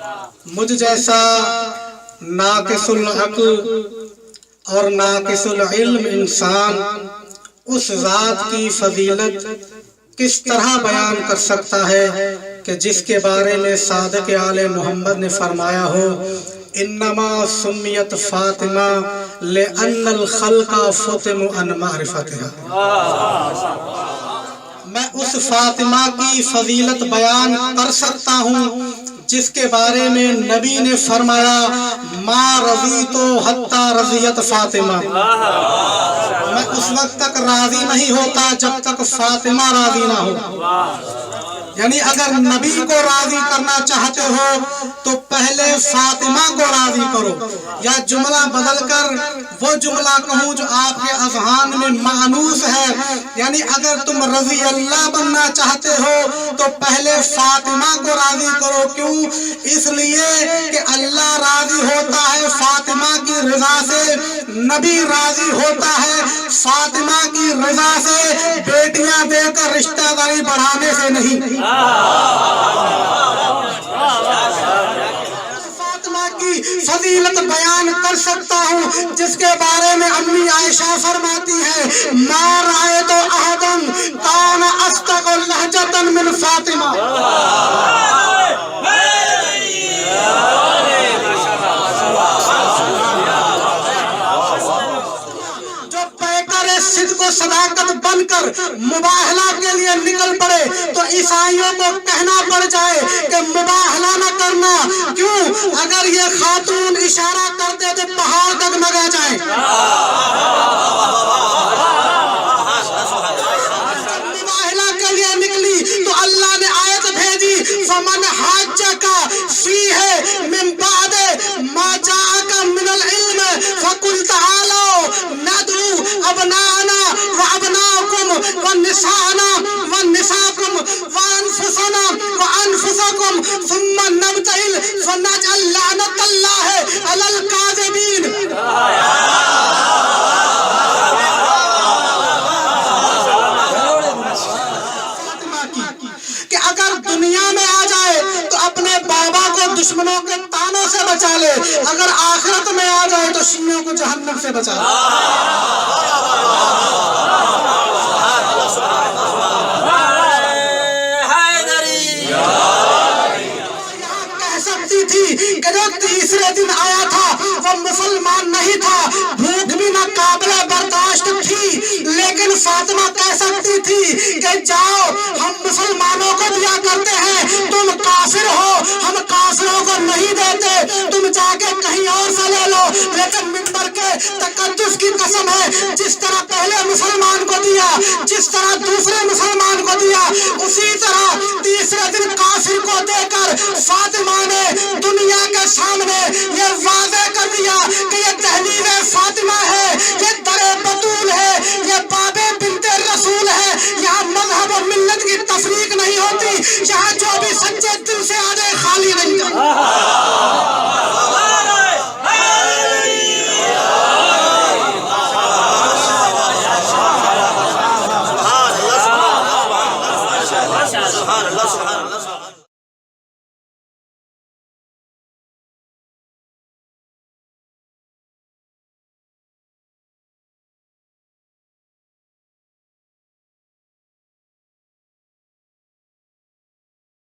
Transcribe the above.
مجھ جیسا ناقص العقل اور ناقص العلم انسان اس ذات کی فضیلت کس طرح بیان کر سکتا ہے کہ جس کے بارے میں صادق آل محمد نے فرمایا ہو انما سمیت فاطمہ لأن الخلق فطم عن معرفتها۔ میں اس فاطمہ کی فضیلت بیان کر سکتا ہوں جس کے بارے میں نبی نے فرمایا ما رضیت حتی رضیت فاطمہ، میں اس وقت تک راضی نہیں ہوتا جب تک فاطمہ راضی نہ ہو۔ یعنی اگر نبی کو راضی کرنا چاہتے ہو تو پہلے فاطمہ کو راضی کرو، یا جملہ بدل کر وہ جملہ کہوں جو آپ کے اذہان میں مانوس ہے، یعنی اگر تم رضی اللہ بننا چاہتے ہو تو پہلے فاطمہ کو راضی کرو۔ کیوں؟ اس لیے کہ اللہ راضی ہوتا ہے فاطمہ کی رضا سے، نبی راضی ہوتا ہے فاطمہ کی رضا سے، بیٹیاں دے کر رشتہ داری بڑھانے سے نہیں۔ فاطمہ کی فضیلت بیان کر سکتا ہوں جس کے بارے میں امی عائشہ فرماتی ہے ما رأیت احدا کان اصدق لہجۃ من فاطمہ۔ صدق و صداقت بن کر مباہلہ کے لیے نکل پڑے تو عیسائیوں کو کہنا پڑ جائے کہ مباہلہ نہ کرنا۔ کیوں؟ اگر یہ خاتون اشارہ کرتے تو پہاڑ ڈگمگا جائے۔ مباہلہ کے لیے نکلی تو اللہ نے آیت بھیجی فمن حاجک فیہ من بعد ما جاءک من العلم فقل تعالوا ندعو ابناءنا وابناءکم ونساءنا ونساءکم وانفسنا وانفسکم ثم نبتہل فنجعل لعنت اللہ علی الکاذبین۔ کہ اگر دنیا میں آ جائے تو اپنے بابا کو دشمنوں کے تانوں سے بچا لے، اگر آخرت میں آ جائے تو شیعوں کو جہنم سے بچا لے۔ کہ جو تیسرے دن آیا تھا وہ مسلمان نہیں تھا، بھوک بھی نہ قابل برداشت تھی، لیکن فاطمہ کہہ سکتی تھی کہ جاؤ ہم مسلمانوں کو دیا کرتے ہیں، تم کافر ہو ہم کافروں کو نہیں دیتے، تم جا کے کہیں اور سے لے لو۔ لیکن منبر کے تقدس کی قسم ہے جس طرح پہلے مسلمان کو دیا، جس طرح دوسرے مسلمان کو دیا، اسی طرح تیسرے دن کافر کو دے کر فاطمہ نے دنیا کے سامنے یہ واضح کر دیا کہ یہ تحلیل فاطمہ ہے، یہ در بطول ہے، یہ باب بنت رسول ہے۔ یہاں مذہب و ملت کی تفریق نہیں ہوتی، یہاں جو بھی سچے دل سے آ جائے خالی نہیں جاتا۔